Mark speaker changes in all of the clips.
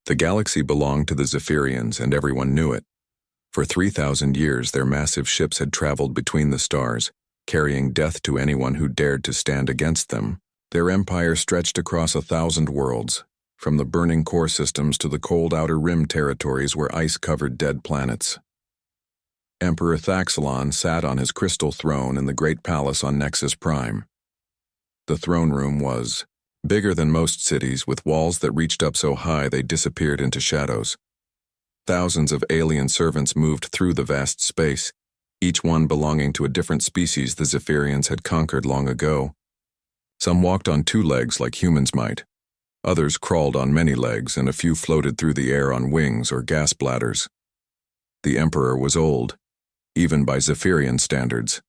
Speaker 1: The galaxy belonged to the Zephyrians, and everyone knew it. For 3,000 years, their massive ships had traveled between the stars, carrying death to anyone who dared to stand against them. Their empire stretched across 1,000 worlds, from the burning core systems to the cold outer rim territories where ice covered dead planets. Emperor Thaxalon sat on his crystal throne in the great palace on Nexus Prime. The throne room was bigger than most cities, with walls that reached up so high they disappeared into shadows. Thousands of alien servants moved through the vast space, each one belonging to a different species the Zephyrians had conquered long ago. Some walked on 2 legs like humans might. Others crawled on many legs, and a few floated through the air on wings or gas bladders. The Emperor was old, even by Zephyrian standards.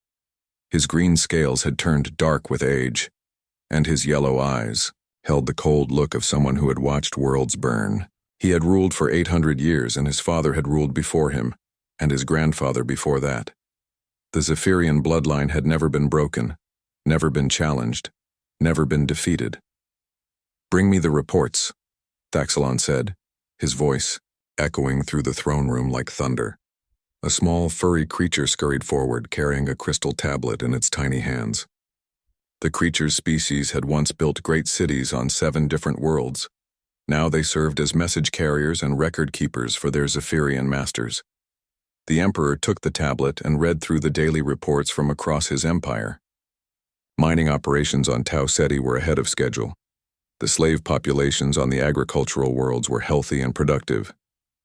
Speaker 1: His green scales had turned dark with age, and his yellow eyes held the cold look of someone who had watched worlds burn. He had ruled for 800 years, and his father had ruled before him, and his grandfather before that. The Zephyrian bloodline had never been broken, never been challenged, never been defeated. "Bring me the reports," Thaxalon said, his voice echoing through the throne room like thunder. A small, furry creature scurried forward, carrying a crystal tablet in its tiny hands. The creature's species had once built great cities on 7 different worlds. Now they served as message carriers and record keepers for their Zephyrian masters. The Emperor took the tablet and read through the daily reports from across his empire. Mining operations on Tau Ceti were ahead of schedule. The slave populations on the agricultural worlds were healthy and productive.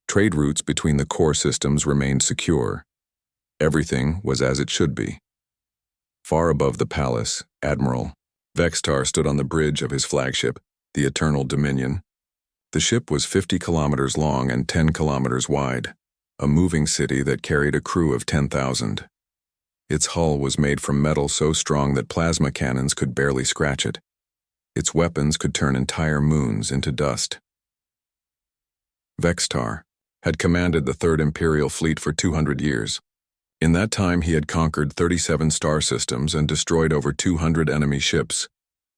Speaker 1: Trade routes between the core systems remained secure. Everything was as it should be. Far above the palace, Admiral Vextar stood on the bridge of his flagship, the Eternal Dominion. The ship was 50 kilometers long and 10 kilometers wide, a moving city that carried a crew of 10,000. Its hull was made from metal so strong that plasma cannons could barely scratch it. Its weapons could turn entire moons into dust. Vextar had commanded the Third Imperial Fleet for 200 years. In that time, he had conquered 37 star systems and destroyed over 200 enemy ships.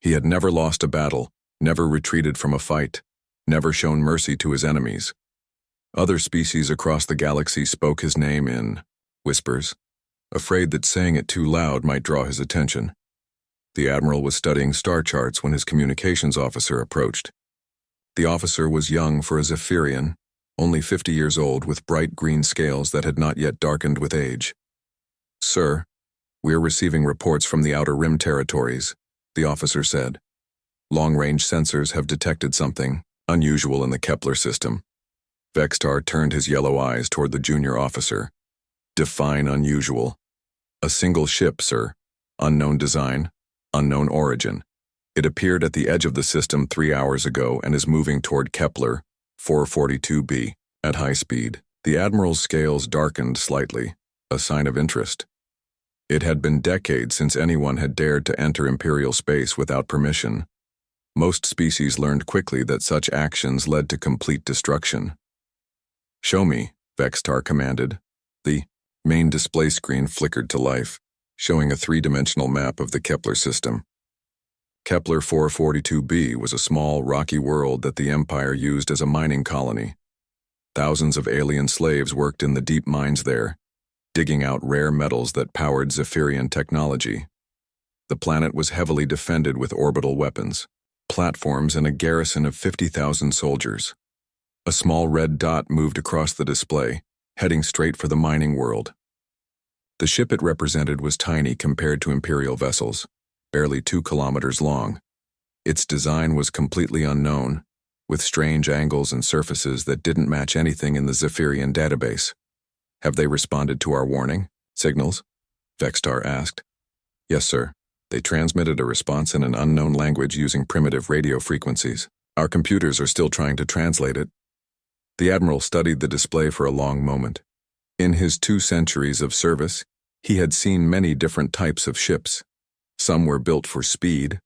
Speaker 1: He had never lost a battle, never retreated from a fight, never shown mercy to his enemies. Other species across the galaxy spoke his name in whispers, afraid that saying it too loud might draw his attention. The Admiral was studying star charts when his communications officer approached. The officer was young for a Zephyrian, only 50 years old, with bright green scales that had not yet darkened with age. "Sir, we are receiving reports from the Outer Rim territories," the officer said. "Long-range sensors have detected something unusual in the Kepler system." Vextar turned his yellow eyes toward the junior officer. "Define unusual." "A single ship, sir. Unknown design, unknown origin. It appeared at the edge of the system 3 hours ago and is moving toward Kepler 442b at high speed." The Admiral's scales darkened slightly, a sign of interest. It had been decades since anyone had dared to enter Imperial space without permission. Most species learned quickly that such actions led to complete destruction. "Show me," Vextar commanded. The main display screen flickered to life, showing a 3-dimensional map of the Kepler system. Kepler 442b was a small, rocky world that the Empire used as a mining colony. Thousands of alien slaves worked in the deep mines there, digging out rare metals that powered Zephyrian technology. The planet was heavily defended with orbital weapons, platforms, and a garrison of 50,000 soldiers. A small red dot moved across the display, heading straight for the mining world. The ship it represented was tiny compared to Imperial vessels, barely 2 kilometers long. Its design was completely unknown, with strange angles and surfaces that didn't match anything in the Zephyrian database. "Have they responded to our warning signals?" Vextar asked. "Yes, sir. They transmitted a response in an unknown language using primitive radio frequencies. Our computers are still trying to translate it." The Admiral studied the display for a long moment. In his 2 centuries of service, he had seen many different types of ships. Some were built for speed,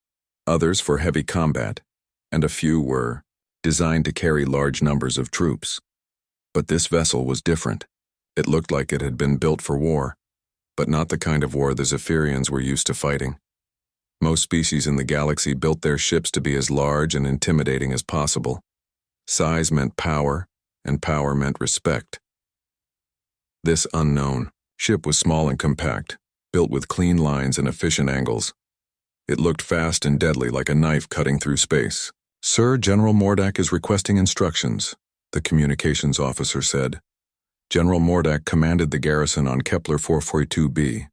Speaker 1: others for heavy combat, and a few were designed to carry large numbers of troops. But this vessel was different. It looked like it had been built for war, but not the kind of war the Zephyrians were used to fighting. Most species in the galaxy built their ships to be as large and intimidating as possible. Size meant power, and power meant respect. This unknown ship was small and compact, built with clean lines and efficient angles. It looked fast and deadly, like a knife cutting through space. "Sir, General Mordak is requesting instructions," the communications officer said. General Mordak commanded the garrison on Kepler 442b.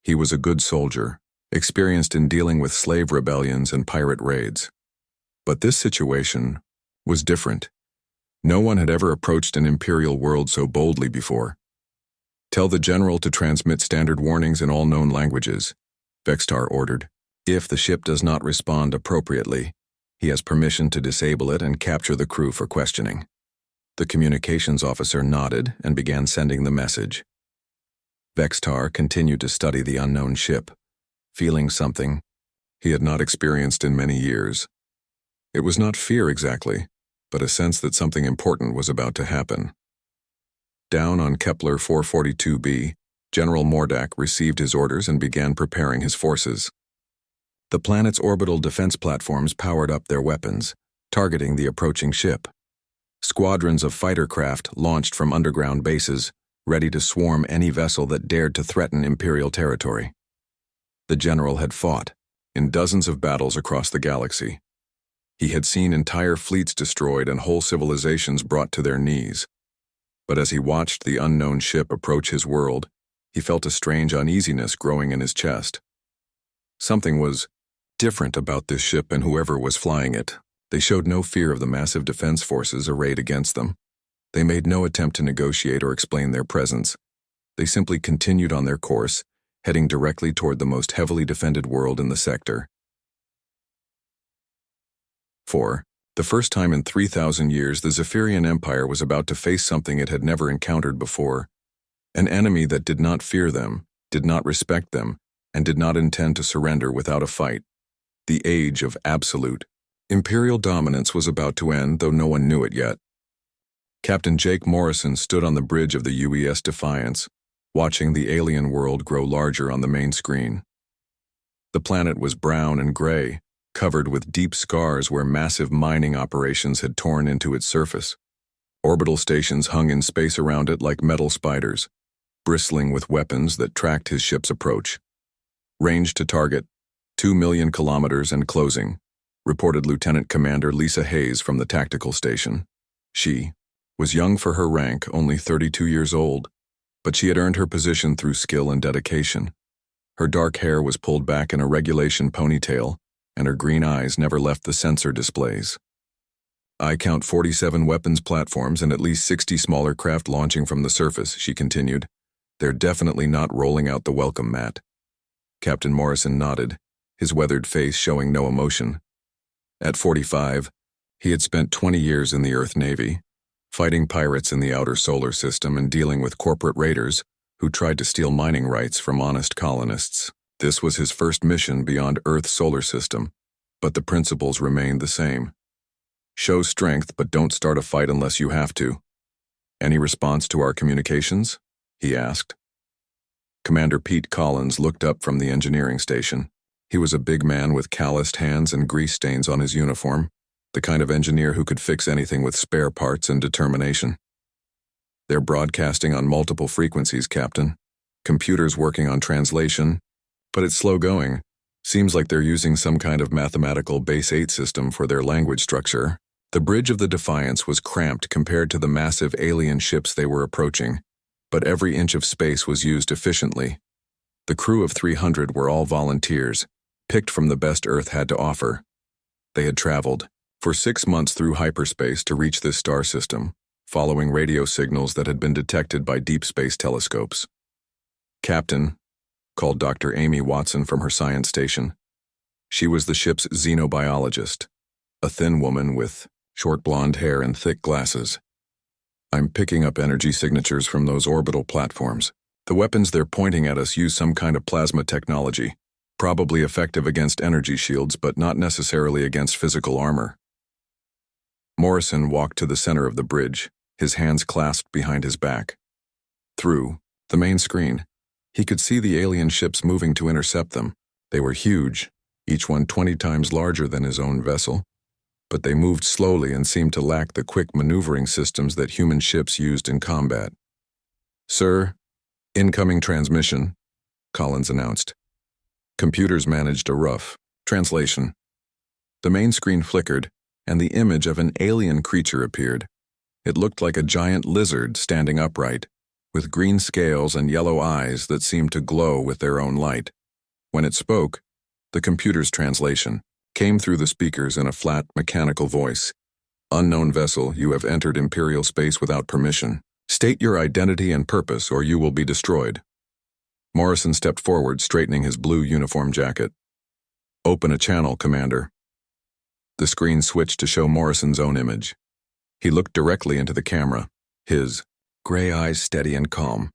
Speaker 1: He was a good soldier, experienced in dealing with slave rebellions and pirate raids. But this situation was different. No one had ever approached an Imperial world so boldly before. "Tell the general to transmit standard warnings in all known languages," Vextar ordered. "If the ship does not respond appropriately, he has permission to disable it and capture the crew for questioning." The communications officer nodded and began sending the message. Vextar continued to study the unknown ship, feeling something he had not experienced in many years. It was not fear exactly, but a sense that something important was about to happen. Down on Kepler 442b, General Mordak received his orders and began preparing his forces. The planet's orbital defense platforms powered up their weapons, targeting the approaching ship. Squadrons of fighter craft launched from underground bases, ready to swarm any vessel that dared to threaten Imperial territory. The general had fought in dozens of battles across the galaxy. He had seen entire fleets destroyed and whole civilizations brought to their knees. But as he watched the unknown ship approach his world, he felt a strange uneasiness growing in his chest. Something was different about this ship and whoever was flying it. They showed no fear of the massive defense forces arrayed against them. They made no attempt to negotiate or explain their presence. They simply continued on their course, heading directly toward the most heavily defended world in the sector. For the first time in 3,000 years, the Zephyrian Empire was about to face something it had never encountered before. An enemy that did not fear them, did not respect them, and did not intend to surrender without a fight. The age of absolute Imperial dominance was about to end, though no one knew it yet. Captain Jake Morrison stood on the bridge of the UES Defiance, watching the alien world grow larger on the main screen. The planet was brown and gray, covered with deep scars where massive mining operations had torn into its surface. Orbital stations hung in space around it like metal spiders, bristling with weapons that tracked his ship's approach. "Range to target, 2 million kilometers and closing," reported Lieutenant Commander Lisa Hayes from the tactical station. She was young for her rank, only 32 years old, but she had earned her position through skill and dedication. Her dark hair was pulled back in a regulation ponytail, and her green eyes never left the sensor displays. "I count 47 weapons platforms and at least 60 smaller craft launching from the surface," she continued. "They're definitely not rolling out the welcome mat." Captain Morrison nodded, his weathered face showing no emotion. At 45, he had spent 20 years in the Earth Navy, fighting pirates in the outer solar system and dealing with corporate raiders who tried to steal mining rights from honest colonists. This was his first mission beyond Earth's solar system, but the principles remained the same. Show strength, but don't start a fight unless you have to. "Any response to our communications?" he asked. Commander Pete Collins looked up from the engineering station. He was a big man with calloused hands and grease stains on his uniform, the kind of engineer who could fix anything with spare parts and determination. "They're broadcasting on multiple frequencies, Captain. Computers working on translation, but it's slow going. Seems like they're using some kind of mathematical base 8 system for their language structure." The bridge of the Defiance was cramped compared to the massive alien ships they were approaching, but every inch of space was used efficiently. The crew of 300 were all volunteers, picked from the best Earth had to offer. They had traveled for 6 months through hyperspace to reach this star system, following radio signals that had been detected by deep space telescopes. "Captain," called Dr. Amy Watson from her science station. She was the ship's xenobiologist, a thin woman with short blonde hair and thick glasses. "I'm picking up energy signatures from those orbital platforms. The weapons they're pointing at us use some kind of plasma technology, probably effective against energy shields, but not necessarily against physical armor." Morrison walked to the center of the bridge, his hands clasped behind his back. Through the main screen, he could see the alien ships moving to intercept them. They were huge, each one 20 times larger than his own vessel, but they moved slowly and seemed to lack the quick maneuvering systems that human ships used in combat. "Sir, incoming transmission," Collins announced. Computers managed a rough translation. The main screen flickered, and the image of an alien creature appeared. It looked like a giant lizard standing upright, with green scales and yellow eyes that seemed to glow with their own light. When it spoke, the computer's translation came through the speakers in a flat, mechanical voice. "Unknown vessel, you have entered Imperial space without permission. State your identity and purpose, or you will be destroyed." Morrison stepped forward, straightening his blue uniform jacket. "Open a channel, Commander." The screen switched to show Morrison's own image. He looked directly into the camera, his gray eyes steady and calm.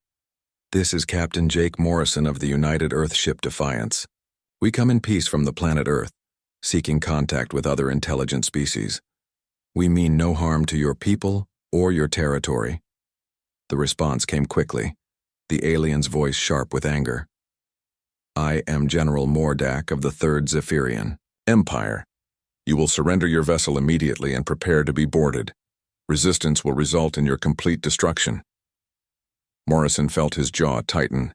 Speaker 1: "This is Captain Jake Morrison of the United Earth ship Defiance. We come in peace from the planet Earth, seeking contact with other intelligent species. We mean no harm to your people or your territory." The response came quickly, the alien's voice sharp with anger. "I am General Mordak of the 3rd Zephyrian Empire. You will surrender your vessel immediately and prepare to be boarded. Resistance will result in your complete destruction." Morrison felt his jaw tighten.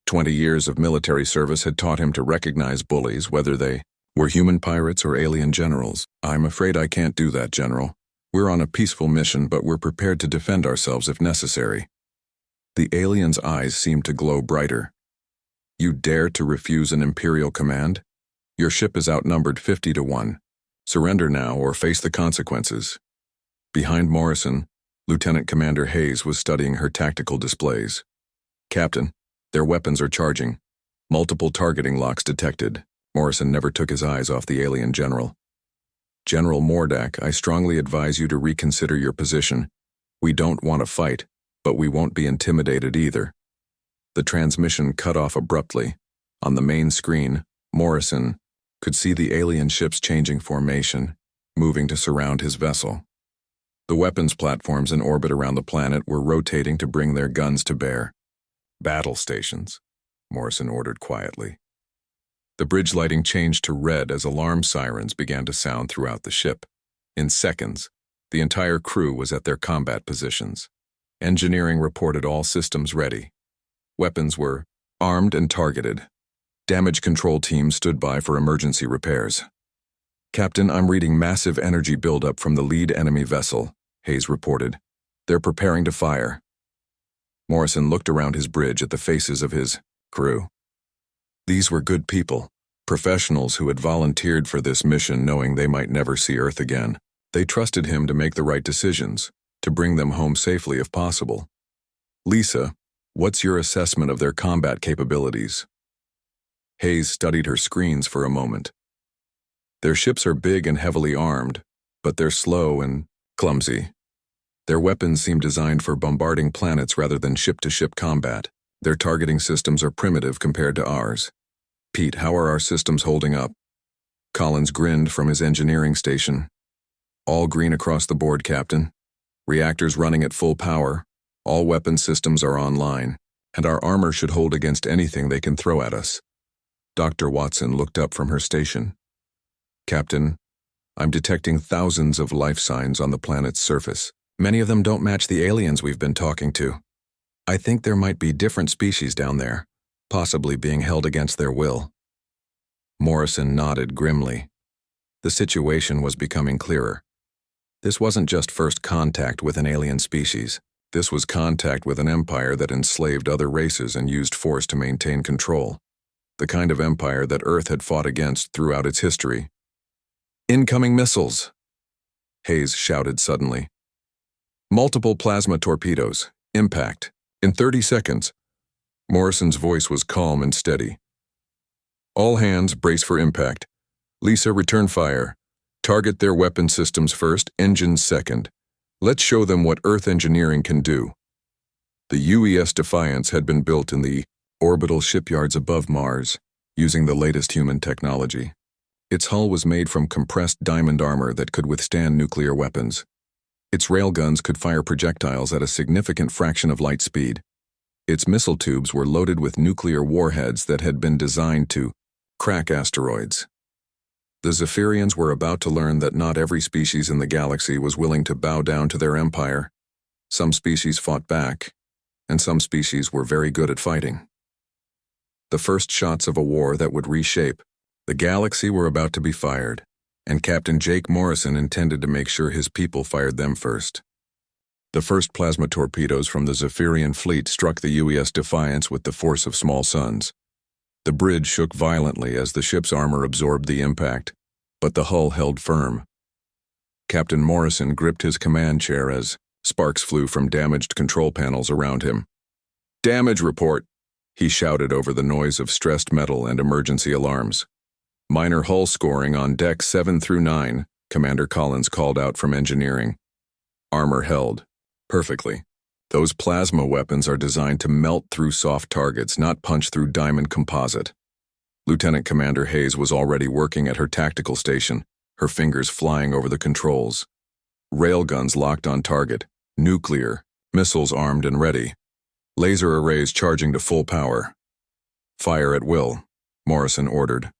Speaker 1: 20 years of military service had taught him to recognize bullies, whether they were human pirates or alien generals. "I'm afraid I can't do that, General. We're on a peaceful mission, but we're prepared to defend ourselves if necessary." The alien's eyes seemed to glow brighter. "You dare to refuse an Imperial command? Your ship is outnumbered 50-1. Surrender now or face the consequences." Behind Morrison, Lieutenant Commander Hayes was studying her tactical displays. "Captain, their weapons are charging. Multiple targeting locks detected." Morrison never took his eyes off the alien general. "General Mordak, I strongly advise you to reconsider your position. We don't want to fight, but we won't be intimidated either." The transmission cut off abruptly. On the main screen, Morrison could see the alien ships changing formation, moving to surround his vessel. The weapons platforms in orbit around the planet were rotating to bring their guns to bear. "Battle stations," Morrison ordered quietly. The bridge lighting changed to red as alarm sirens began to sound throughout the ship. In seconds, the entire crew was at their combat positions. Engineering reported all systems ready. Weapons were armed and targeted. Damage control teams stood by for emergency repairs. "Captain, I'm reading massive energy buildup from the lead enemy vessel," Hayes reported. "They're preparing to fire." Morrison looked around his bridge at the faces of his crew. These were good people, professionals who had volunteered for this mission knowing they might never see Earth again. They trusted him to make the right decisions, to bring them home safely if possible. "Lisa, what's your assessment of their combat capabilities?" Hayes studied her screens for a moment. "Their ships are big and heavily armed, but they're slow and clumsy. Their weapons seem designed for bombarding planets rather than ship-to-ship combat. Their targeting systems are primitive compared to ours. Pete, how are our systems holding up?" Collins grinned from his engineering station. "All green across the board, Captain. Reactors running at full power. All weapon systems are online, and our armor should hold against anything they can throw at us." Dr. Watson looked up from her station. "Captain, I'm detecting thousands of life signs on the planet's surface. Many of them don't match the aliens we've been talking to. I think there might be different species down there, possibly being held against their will." Morrison nodded grimly. The situation was becoming clearer. This wasn't just first contact with an alien species. This was contact with an empire that enslaved other races and used force to maintain control. The kind of empire that Earth had fought against throughout its history. "Incoming missiles!" Hayes shouted suddenly. "Multiple plasma torpedoes. Impact. In 30 seconds. Morrison's voice was calm and steady. "All hands brace for impact. Lisa, return fire. Target their weapon systems first, engines second. Let's show them what Earth engineering can do." The UES Defiance had been built in the orbital shipyards above Mars, using the latest human technology. Its hull was made from compressed diamond armor that could withstand nuclear weapons. Its railguns could fire projectiles at a significant fraction of light speed. Its missile tubes were loaded with nuclear warheads that had been designed to crack asteroids. The Zephyrians were about to learn that not every species in the galaxy was willing to bow down to their empire. Some species fought back, and some species were very good at fighting. The first shots of a war that would reshape the galaxy were about to be fired, and Captain Jake Morrison intended to make sure his people fired them first. The first plasma torpedoes from the Zephyrian fleet struck the UES Defiance with the force of small suns. The bridge shook violently as the ship's armor absorbed the impact, but the hull held firm. Captain Morrison gripped his command chair as sparks flew from damaged control panels around him. "Damage report," he shouted over the noise of stressed metal and emergency alarms. "Minor hull scoring on deck 7 through 9, Commander Collins called out from engineering. Armor held. Perfectly. Those plasma weapons are designed to melt through soft targets, not punch through diamond composite." Lieutenant Commander Hayes was already working at her tactical station, her fingers flying over the controls. Railguns locked on target, nuclear, missiles armed and ready. Laser arrays charging to full power. "Fire at will," Morrison ordered.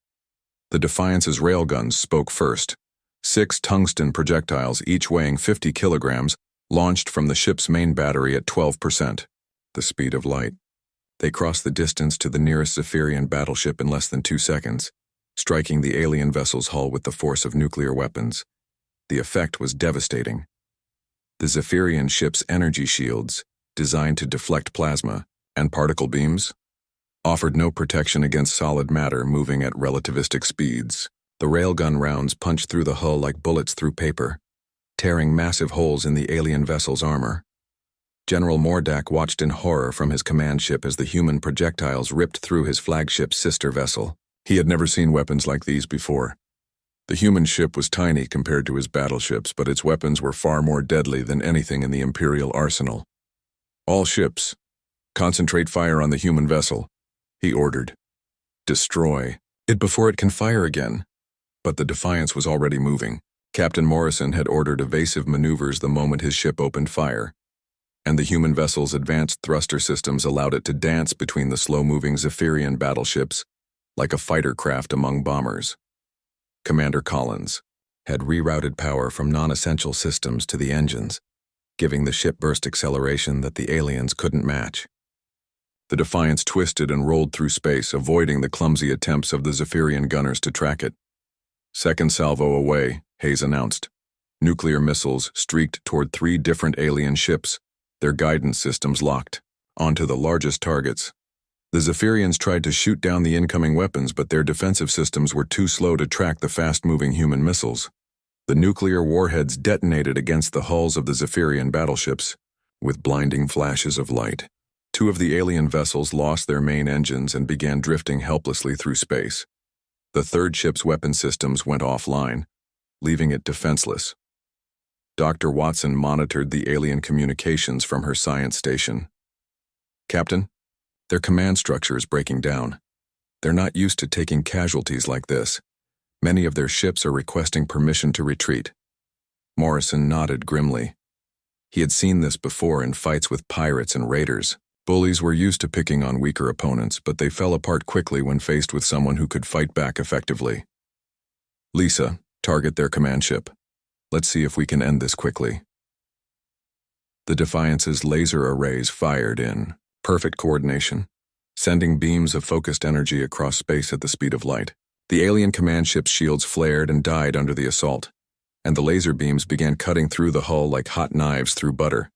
Speaker 1: The Defiance's railguns spoke first. 6 tungsten projectiles, each weighing 50 kilograms, launched from the ship's main battery at 12%, the speed of light. They crossed the distance to the nearest Zephyrian battleship in less than 2 seconds, striking the alien vessel's hull with the force of nuclear weapons. The effect was devastating. The Zephyrian ship's energy shields, designed to deflect plasma and particle beams, offered no protection against solid matter moving at relativistic speeds. The railgun rounds punched through the hull like bullets through paper, tearing massive holes in the alien vessel's armor. General Mordak watched in horror from his command ship as the human projectiles ripped through his flagship's sister vessel. He had never seen weapons like these before. The human ship was tiny compared to his battleships, but its weapons were far more deadly than anything in the Imperial arsenal. "All ships, concentrate fire on the human vessel," he ordered. "Destroy it before it can fire again." But the Defiance was already moving. Captain Morrison had ordered evasive maneuvers the moment his ship opened fire, and the human vessel's advanced thruster systems allowed it to dance between the slow-moving Zephyrian battleships like a fighter craft among bombers. Commander Collins had rerouted power from non-essential systems to the engines, giving the ship burst acceleration that the aliens couldn't match. The Defiance twisted and rolled through space, avoiding the clumsy attempts of the Zephyrian gunners to track it. "Second salvo away," Hayes announced. Nuclear missiles streaked toward 3 different alien ships, their guidance systems locked onto the largest targets. The Zephyrians tried to shoot down the incoming weapons, but their defensive systems were too slow to track the fast-moving human missiles. The nuclear warheads detonated against the hulls of the Zephyrian battleships with blinding flashes of light. 2 of the alien vessels lost their main engines and began drifting helplessly through space. The 3rd ship's weapon systems went offline, leaving it defenseless. Dr. Watson monitored the alien communications from her science station. "Captain, their command structure is breaking down. They're not used to taking casualties like this. Many of their ships are requesting permission to retreat." Morrison nodded grimly. He had seen this before in fights with pirates and raiders. Bullies were used to picking on weaker opponents, but they fell apart quickly when faced with someone who could fight back effectively. "Lisa, target their command ship. Let's see if we can end this quickly." The Defiance's laser arrays fired in perfect coordination, sending beams of focused energy across space at the speed of light. The alien command ship's shields flared and died under the assault, and the laser beams began cutting through the hull like hot knives through butter.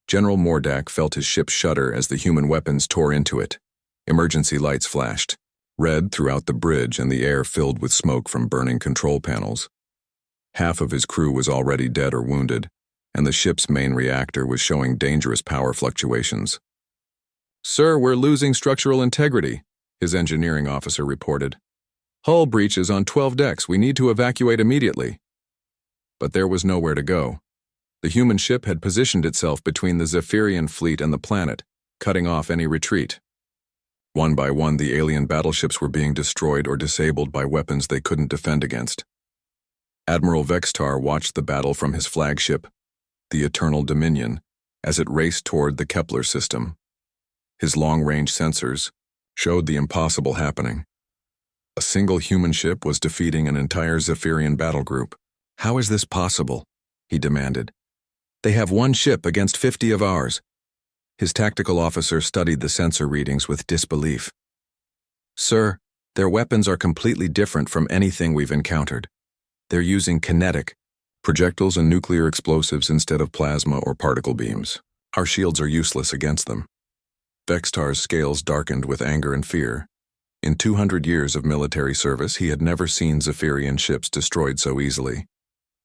Speaker 1: General Mordak felt his ship shudder as the human weapons tore into it. Emergency lights flashed, red throughout the bridge, and the air filled with smoke from burning control panels. Half of his crew was already dead or wounded, and the ship's main reactor was showing dangerous power fluctuations. "Sir, we're losing structural integrity," his engineering officer reported. "Hull breaches on 12 decks. We need to evacuate immediately." But there was nowhere to go. The human ship had positioned itself between the Zephyrian fleet and the planet, cutting off any retreat. One by one, the alien battleships were being destroyed or disabled by weapons they couldn't defend against. Admiral Vextar watched the battle from his flagship, the Eternal Dominion, as it raced toward the Kepler system. His long-range sensors showed the impossible happening. A single human ship was defeating an entire Zephyrian battle group. "How is this possible?" he demanded. "They have one ship against 50 of ours." His tactical officer studied the sensor readings with disbelief. "Sir, their weapons are completely different from anything we've encountered. They're using kinetic projectiles and nuclear explosives instead of plasma or particle beams. Our shields are useless against them." Vextar's scales darkened with anger and fear. In 200 years of military service, he had never seen Zephyrian ships destroyed so easily.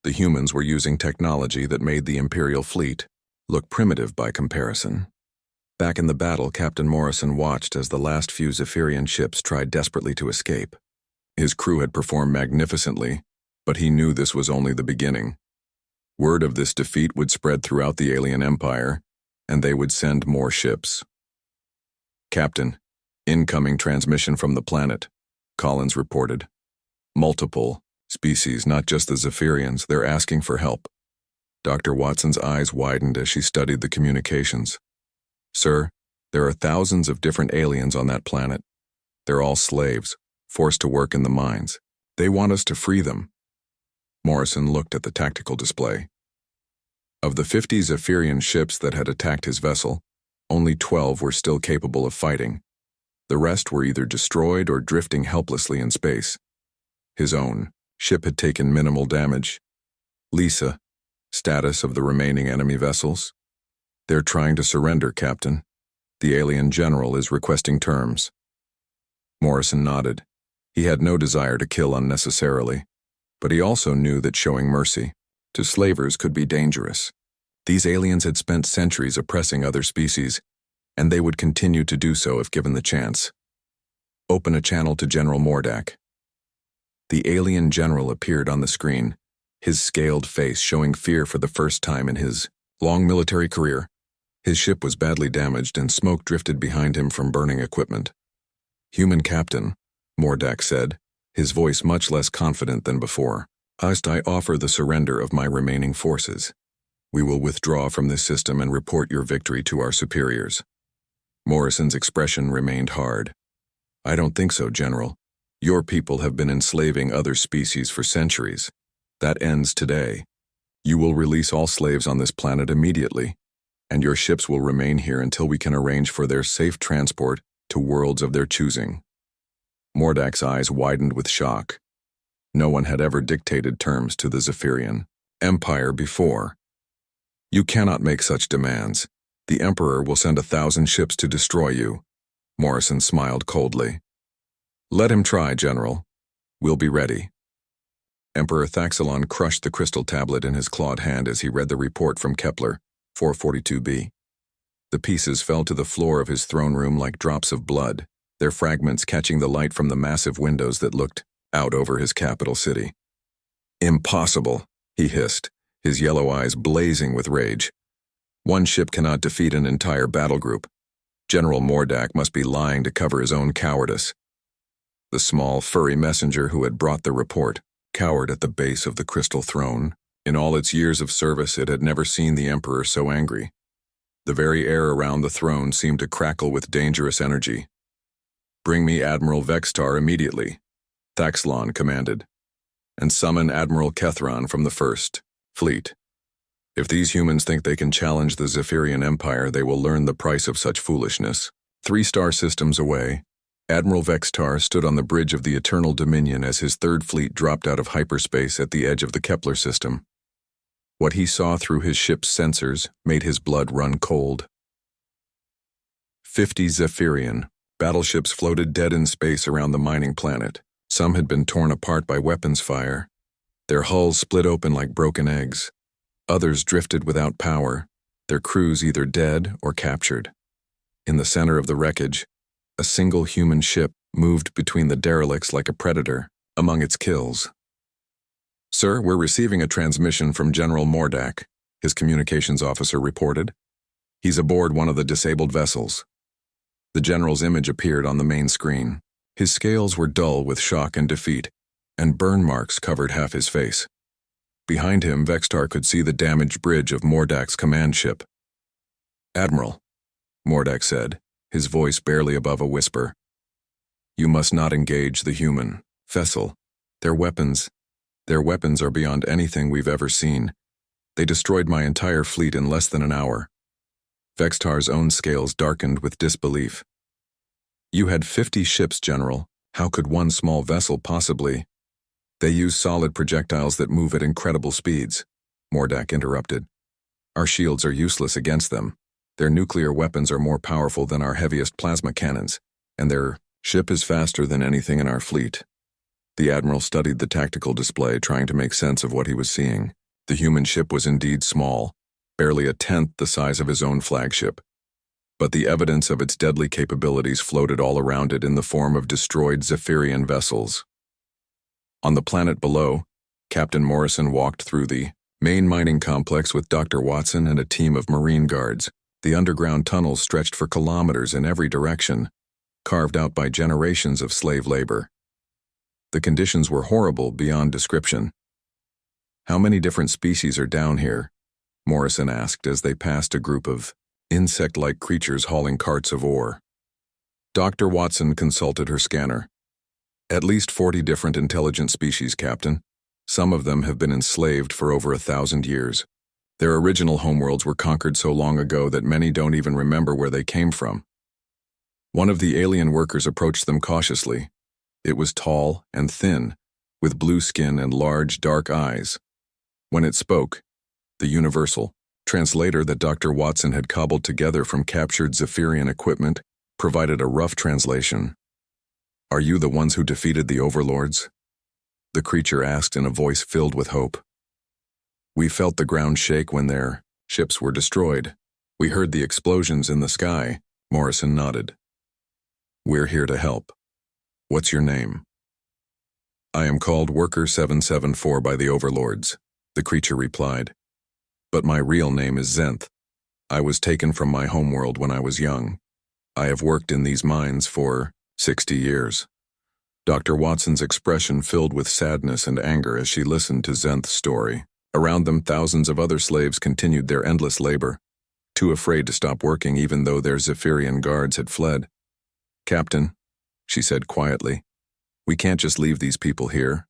Speaker 1: The humans were using technology that made the Imperial fleet look primitive by comparison. Back in the battle, Captain Morrison watched as the last few Zephyrian ships tried desperately to escape. His crew had performed magnificently, but he knew this was only the beginning. Word of this defeat would spread throughout the alien empire, and they would send more ships. "Captain, incoming transmission from the planet," Collins reported. "Multiple species, not just the Zephyrians. They're asking for help." Dr. Watson's eyes widened as she studied the communications. "Sir, there are thousands of different aliens on that planet. They're all slaves, forced to work in the mines. They want us to free them." Morrison looked at the tactical display. Of the 50 Zephyrian ships that had attacked his vessel, only 12 were still capable of fighting. The rest were either destroyed or drifting helplessly in space. His own ship had taken minimal damage. "Lisa, status of the remaining enemy vessels?" "They're trying to surrender, Captain. The alien general is requesting terms." Morrison nodded. He had no desire to kill unnecessarily, but he also knew that showing mercy to slavers could be dangerous. These aliens had spent centuries oppressing other species, and they would continue to do so if given the chance. "Open a channel to General Mordak." The alien general appeared on the screen, his scaled face showing fear for the first time in his long military career. His ship was badly damaged and smoke drifted behind him from burning equipment. "Human Captain," Mordak said, his voice much less confident than before. "I offer the surrender of my remaining forces. We will withdraw from this system and report your victory to our superiors." Morrison's expression remained hard. "I don't think so, General. Your people have been enslaving other species for centuries. That ends today. You will release all slaves on this planet immediately, and your ships will remain here until we can arrange for their safe transport to worlds of their choosing." Mordak's eyes widened with shock. No one had ever dictated terms to the Zephyrian Empire before. "You cannot make such demands. The Emperor will send 1,000 ships to destroy you." Morrison smiled coldly. "Let him try, General. We'll be ready." Emperor Thaxilon crushed the crystal tablet in his clawed hand as he read the report from Kepler 442b. The pieces fell to the floor of his throne room like drops of blood, their fragments catching the light from the massive windows that looked out over his capital city. "Impossible," he hissed, his yellow eyes blazing with rage. "One ship cannot defeat an entire battle group. General Mordak must be lying to cover his own cowardice." The small, furry messenger who had brought the report cowered at the base of the crystal throne. In all its years of service, it had never seen the Emperor so angry. The very air around the throne seemed to crackle with dangerous energy. "Bring me Admiral Vextar immediately," Thaxilon commanded, "and summon Admiral Kethron from the First Fleet. If these humans think they can challenge the Zephyrian Empire, they will learn the price of such foolishness." 3 star systems away, Admiral Vextar stood on the bridge of the Eternal Dominion as his third fleet dropped out of hyperspace at the edge of the Kepler system. What he saw through his ship's sensors made his blood run cold. 50 Zephyrian battleships floated dead in space around the mining planet. Some had been torn apart by weapons fire. Their hulls split open like broken eggs. Others drifted without power, their crews either dead or captured. In the center of the wreckage, a single human ship moved between the derelicts like a predator among its kills. "Sir, we're receiving a transmission from General Mordak," his communications officer reported. "He's aboard one of the disabled vessels." The general's image appeared on the main screen. His scales were dull with shock and defeat, and burn marks covered half his face. Behind him, Vextar could see the damaged bridge of Mordak's command ship. "Admiral," Mordak said, his voice barely above a whisper, You must not engage the human vessel. Their weapons are beyond anything we've ever seen. They destroyed my entire fleet in less than an hour. Vextar's own scales darkened with disbelief. You had 50 ships, General. How could one small vessel possibly? They use solid projectiles that move at incredible speeds, Mordak interrupted. Our shields are useless against them. Their nuclear weapons are more powerful than our heaviest plasma cannons, and their ship is faster than anything in our fleet. The Admiral studied the tactical display, trying to make sense of what he was seeing. The human ship was indeed small, barely a tenth the size of his own flagship. But the evidence of its deadly capabilities floated all around it in the form of destroyed Zephyrian vessels. On the planet below, Captain Morrison walked through the main mining complex with Dr. Watson and a team of Marine guards. The underground tunnels stretched for kilometers in every direction, carved out by generations of slave labor. The conditions were horrible beyond description. How many different species are down here? Morrison asked as they passed a group of insect-like creatures hauling carts of ore. Dr. Watson consulted her scanner. At least 40 different intelligent species, Captain. Some of them have been enslaved for over 1,000 years. Their original homeworlds were conquered so long ago that many don't even remember where they came from. One of the alien workers approached them cautiously. It was tall and thin, with blue skin and large, dark eyes. When it spoke, the universal translator that Dr. Watson had cobbled together from captured Zephyrian equipment provided a rough translation. Are you the ones who defeated the overlords? The creature asked in a voice filled with hope. We felt the ground shake when their ships were destroyed. We heard the explosions in the sky. Morrison nodded. We're here to help. What's your name? I am called Worker 774 by the overlords, the creature replied. But my real name is Zenth. I was taken from my homeworld when I was young. I have worked in these mines for 60 years. Dr. Watson's expression filled with sadness and anger as she listened to Zenth's story. Around them, thousands of other slaves continued their endless labor, too afraid to stop working even though their Zephyrian guards had fled. Captain, she said quietly, we can't just leave these people here,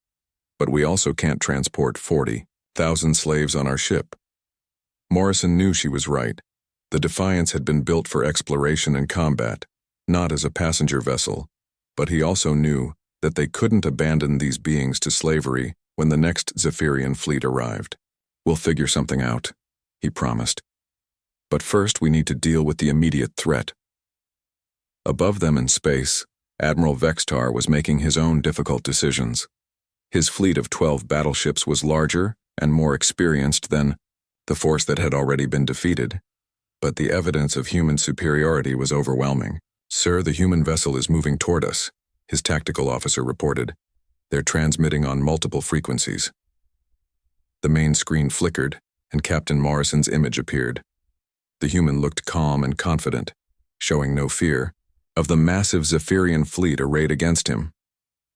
Speaker 1: but we also can't transport 40,000 slaves on our ship. Morrison knew she was right. The Defiance had been built for exploration and combat, not as a passenger vessel, but he also knew that they couldn't abandon these beings to slavery when the next Zephyrian fleet arrived. We'll figure something out, he promised. But first we need to deal with the immediate threat. Above them in space, Admiral Vextar was making his own difficult decisions. His fleet of 12 battleships was larger and more experienced than the force that had already been defeated, but the evidence of human superiority was overwhelming. Sir, the human vessel is moving toward us, his tactical officer reported. They're transmitting on multiple frequencies. The main screen flickered, and Captain Morrison's image appeared. The human looked calm and confident, showing no fear of the massive Zephyrian fleet arrayed against him.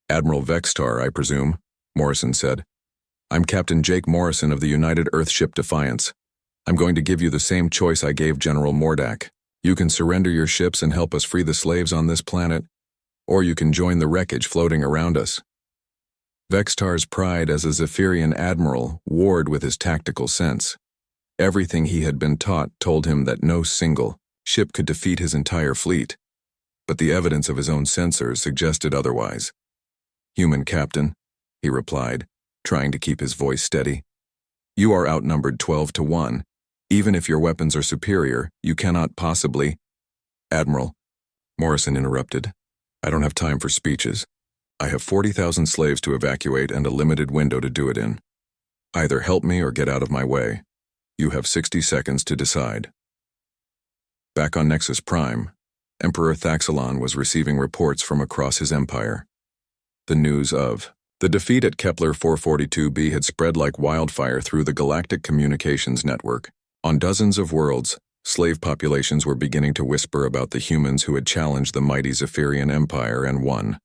Speaker 1: Admiral Vextar, I presume, Morrison said. I'm Captain Jake Morrison of the United Earthship Defiance. I'm going to give you the same choice I gave General Mordak. You can surrender your ships and help us free the slaves on this planet, or you can join the wreckage floating around us. Vextar's pride as a Zephyrian admiral warred with his tactical sense. Everything he had been taught told him that no single ship could defeat his entire fleet, but the evidence of his own sensors suggested otherwise. Human captain, he replied, trying to keep his voice steady. You are outnumbered 12-1. Even if your weapons are superior, you cannot possibly— Admiral, Morrison interrupted. I don't have time for speeches. I have 40,000 slaves to evacuate and a limited window to do it in. Either help me or get out of my way. You have 60 seconds to decide. Back on Nexus Prime, Emperor Thaxilon was receiving reports from across his empire. The news of the defeat at Kepler 442b had spread like wildfire through the galactic communications network. On dozens of worlds, slave populations were beginning to whisper about the humans who had challenged the mighty Zephyrian Empire and won.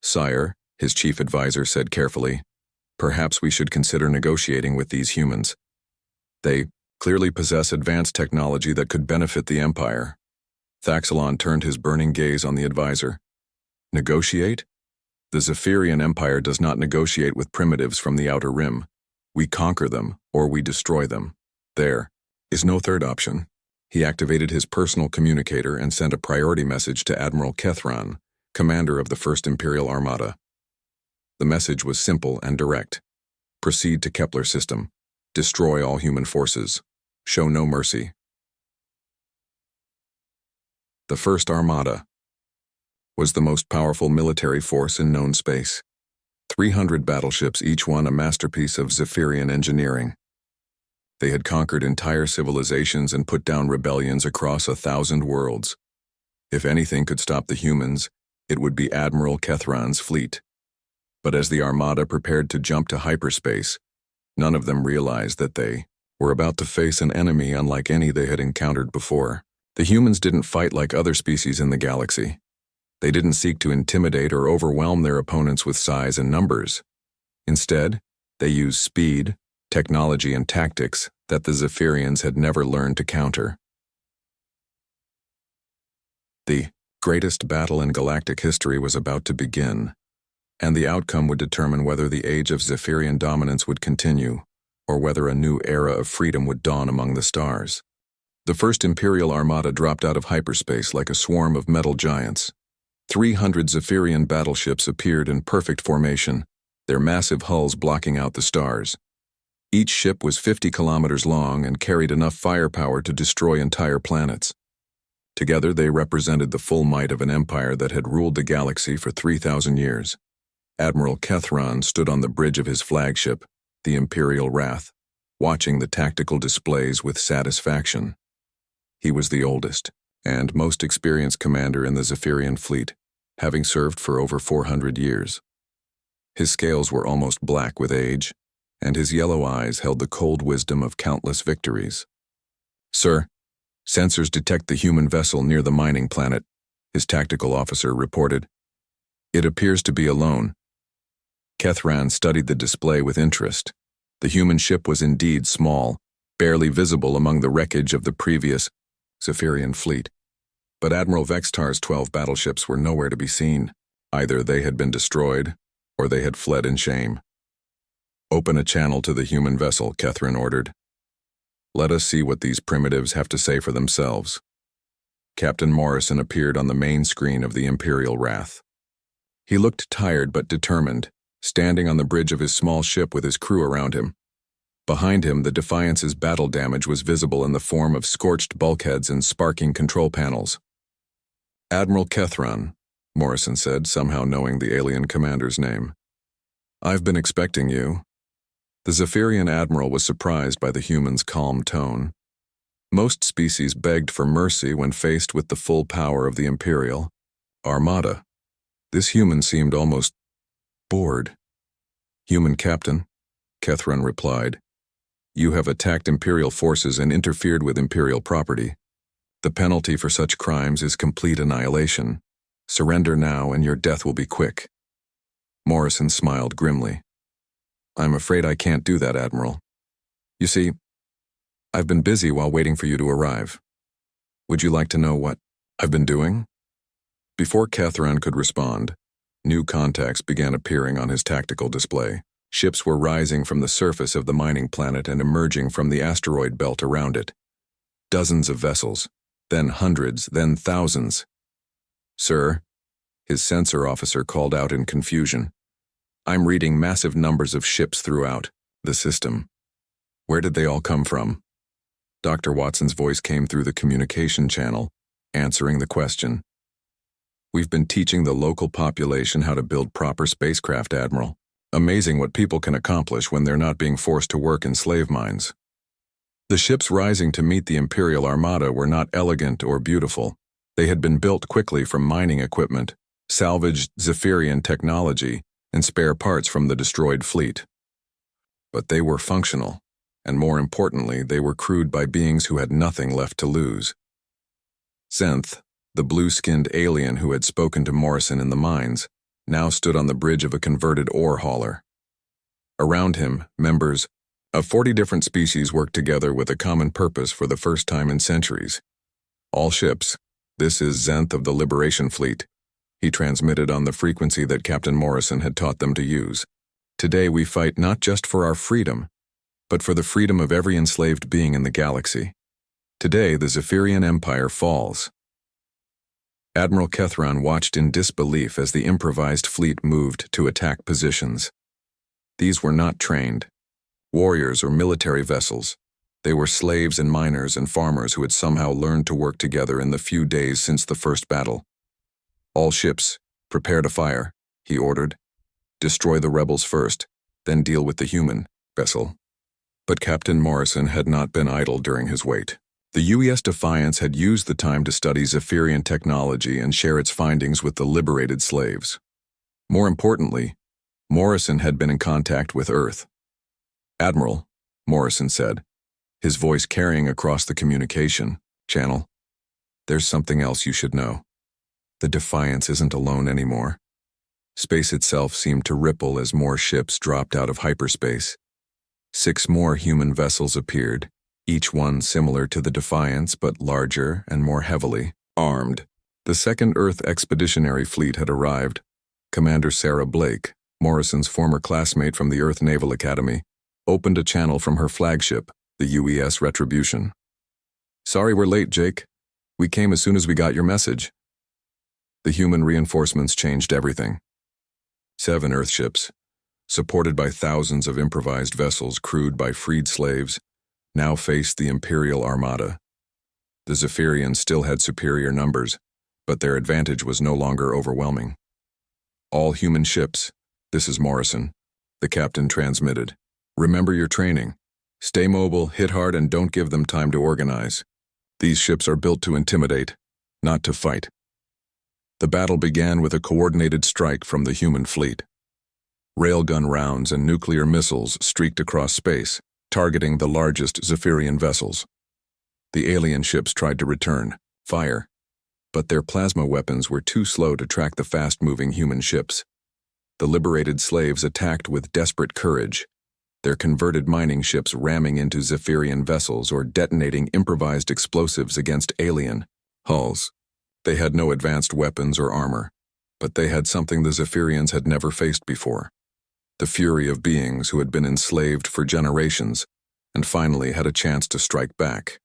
Speaker 1: Sire, his chief advisor said carefully, perhaps we should consider negotiating with these humans. They clearly possess advanced technology that could benefit the Empire. Thaxilon turned his burning gaze on the advisor. Negotiate? The Zephyrian Empire does not negotiate with primitives from the Outer Rim. We conquer them, or we destroy them. There is no third option. He activated his personal communicator and sent a priority message to Admiral Kethran, commander of the First Imperial Armada. The message was simple and direct. Proceed to Kepler system. Destroy all human forces. Show no mercy. The First Armada was the most powerful military force in known space. 300 battleships, each one a masterpiece of Zephyrian engineering. They had conquered entire civilizations and put down rebellions across 1,000 worlds. If anything could stop the humans, it would be Admiral Kethran's fleet. But as the Armada prepared to jump to hyperspace, none of them realized that they were about to face an enemy unlike any they had encountered before. The humans didn't fight like other species in the galaxy. They didn't seek to intimidate or overwhelm their opponents with size and numbers. Instead, they used speed, technology, and tactics that the Zephyrians had never learned to counter. The greatest battle in galactic history was about to begin, and the outcome would determine whether the age of Zephyrian dominance would continue, or whether a new era of freedom would dawn among the stars. The First Imperial Armada dropped out of hyperspace like a swarm of metal giants. 300 Zephyrian battleships appeared in perfect formation, their massive hulls blocking out the stars. Each ship was 50 kilometers long and carried enough firepower to destroy entire planets. Together, they represented the full might of an empire that had ruled the galaxy for 3,000 years. Admiral Kethran stood on the bridge of his flagship, the Imperial Wrath, watching the tactical displays with satisfaction. He was the oldest and most experienced commander in the Zephyrian fleet, having served for over 400 years. His scales were almost black with age, and his yellow eyes held the cold wisdom of countless victories. "Sir, sensors detect the human vessel near the mining planet," his tactical officer reported. "It appears to be alone." Kethran studied the display with interest. The human ship was indeed small, barely visible among the wreckage of the previous Zephyrian fleet. But Admiral Vextar's 12 battleships were nowhere to be seen. Either they had been destroyed, or they had fled in shame. "Open a channel to the human vessel," Kethran ordered. "Let us see what these primitives have to say for themselves." Captain Morrison appeared on the main screen of the Imperial Wrath. He looked tired but determined, standing on the bridge of his small ship with his crew around him. Behind him, the Defiance's battle damage was visible in the form of scorched bulkheads and sparking control panels. "Admiral Kethran," Morrison said, somehow knowing the alien commander's name. "I've been expecting you." The Zephyrian admiral was surprised by the human's calm tone. Most species begged for mercy when faced with the full power of the Imperial Armada. This human seemed almost bored. "Human captain," Kethran replied, "you have attacked Imperial forces and interfered with Imperial property. The penalty for such crimes is complete annihilation. Surrender now and your death will be quick." Morrison smiled grimly. "I'm afraid I can't do that, Admiral. You see, I've been busy while waiting for you to arrive. Would you like to know what I've been doing?" Before Kethran could respond, new contacts began appearing on his tactical display. Ships were rising from the surface of the mining planet and emerging from the asteroid belt around it. Dozens of vessels, then hundreds, then thousands. "Sir," his sensor officer called out in confusion, "I'm reading massive numbers of ships throughout the system. Where did they all come from?" Dr. Watson's voice came through the communication channel, answering the question. "We've been teaching the local population how to build proper spacecraft, Admiral. Amazing what people can accomplish when they're not being forced to work in slave mines." The ships rising to meet the Imperial Armada were not elegant or beautiful. They had been built quickly from mining equipment, salvaged Zephyrian technology, and spare parts from the destroyed fleet. But they were functional, and more importantly, they were crewed by beings who had nothing left to lose. Zenth, the blue-skinned alien who had spoken to Morrison in the mines, now stood on the bridge of a converted ore hauler. Around him, members of 40 different species worked together with a common purpose for the first time in centuries. "All ships, this is Zenth of the Liberation Fleet. He transmitted on the frequency that Captain Morrison had taught them to use. Today we fight not just for our freedom, but for the freedom of every enslaved being in the galaxy. Today the Zephyrian Empire falls. Admiral Kethron watched in disbelief as the improvised fleet moved to attack positions. These were not trained warriors or military vessels. They were slaves and miners and farmers who had somehow learned to work together in the few days since the first battle. All ships, prepare to fire, he ordered. Destroy the rebels first, then deal with the human vessel. But Captain Morrison had not been idle during his wait. The UES Defiance had used the time to study Zephyrian technology and share its findings with the liberated slaves. More importantly, Morrison had been in contact with Earth. "Admiral," Morrison said, his voice carrying across the communication channel, "there's something else you should know. The Defiance isn't alone anymore." Space itself seemed to ripple as more ships dropped out of hyperspace. 6 more human vessels appeared, each one similar to the Defiance but larger and more heavily armed. The Second Earth Expeditionary Fleet had arrived. Commander Sarah Blake, Morrison's former classmate from the Earth Naval Academy, opened a channel from her flagship, the UES Retribution. "Sorry we're late, Jake. We came as soon as we got your message." The human reinforcements changed everything. 7 Earthships, supported by thousands of improvised vessels crewed by freed slaves, now faced the Imperial Armada. The Zephyrians still had superior numbers, but their advantage was no longer overwhelming. "All human ships, this is Morrison," the captain transmitted. "Remember your training. Stay mobile, hit hard, and don't give them time to organize. These ships are built to intimidate, not to fight." The battle began with a coordinated strike from the human fleet. Railgun rounds and nuclear missiles streaked across space, targeting the largest Zephyrian vessels. The alien ships tried to return fire, but their plasma weapons were too slow to track the fast-moving human ships. The liberated slaves attacked with desperate courage, their converted mining ships ramming into Zephyrian vessels or detonating improvised explosives against alien hulls. They had no advanced weapons or armor, but they had something the Zephyrians had never faced before: the fury of beings who had been enslaved for generations and finally had a chance to strike back.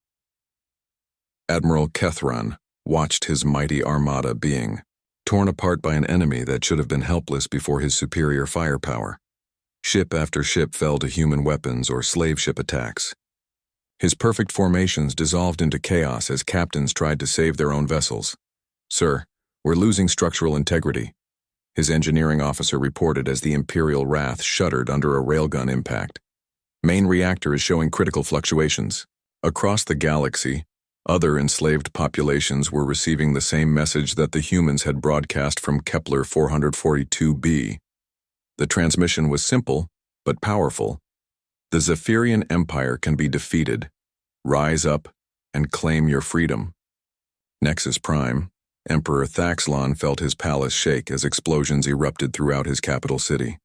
Speaker 1: Admiral Kethron watched his mighty armada being torn apart by an enemy that should have been helpless before his superior firepower. Ship after ship fell to human weapons or slave ship attacks. His perfect formations dissolved into chaos as captains tried to save their own vessels. "Sir, we're losing structural integrity," his engineering officer reported as the Imperial Wrath shuddered under a railgun impact. "Main reactor is showing critical fluctuations." Across the galaxy, other enslaved populations were receiving the same message that the humans had broadcast from Kepler 442b. The transmission was simple, but powerful. "The Zephyrian Empire can be defeated. Rise up and claim your freedom." Nexus Prime, Emperor Thaxlon felt his palace shake as explosions erupted throughout his capital city.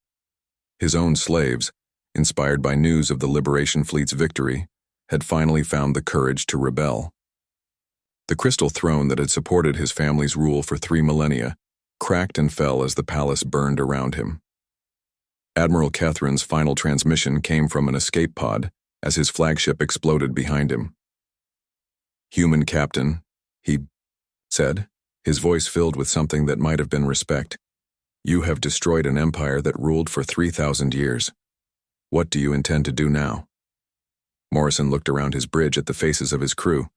Speaker 1: His own slaves, inspired by news of the Liberation Fleet's victory, had finally found the courage to rebel. The crystal throne that had supported his family's rule for 3 millennia cracked and fell as the palace burned around him. Admiral Kethron's final transmission came from an escape pod as his flagship exploded behind him. "Human captain," he said, his voice filled with something that might have been respect. "You have destroyed an empire that ruled for 3,000 years. What do you intend to do now?" Morrison looked around his bridge at the faces of his crew.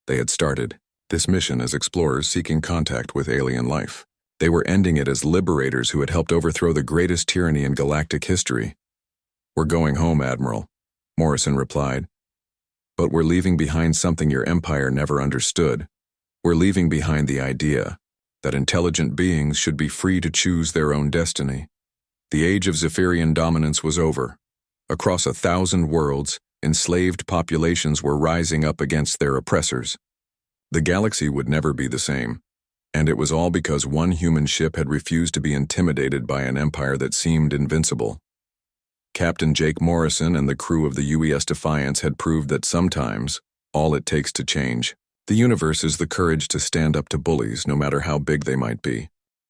Speaker 1: They had started this mission as explorers seeking contact with alien life. They were ending it as liberators who had helped overthrow the greatest tyranny in galactic history. "We're going home, Admiral," Morrison replied. "But we're leaving behind something your empire never understood. We're leaving behind the idea that intelligent beings should be free to choose their own destiny. The age of Zephyrian dominance was over. Across 1,000 worlds, enslaved populations were rising up against their oppressors. The galaxy would never be the same, and it was all because one human ship had refused to be intimidated by an empire that seemed invincible. Captain Jake Morrison and the crew of the UES Defiance had proved that sometimes, all it takes to change the universe is the courage to stand up to bullies no matter how big they might be.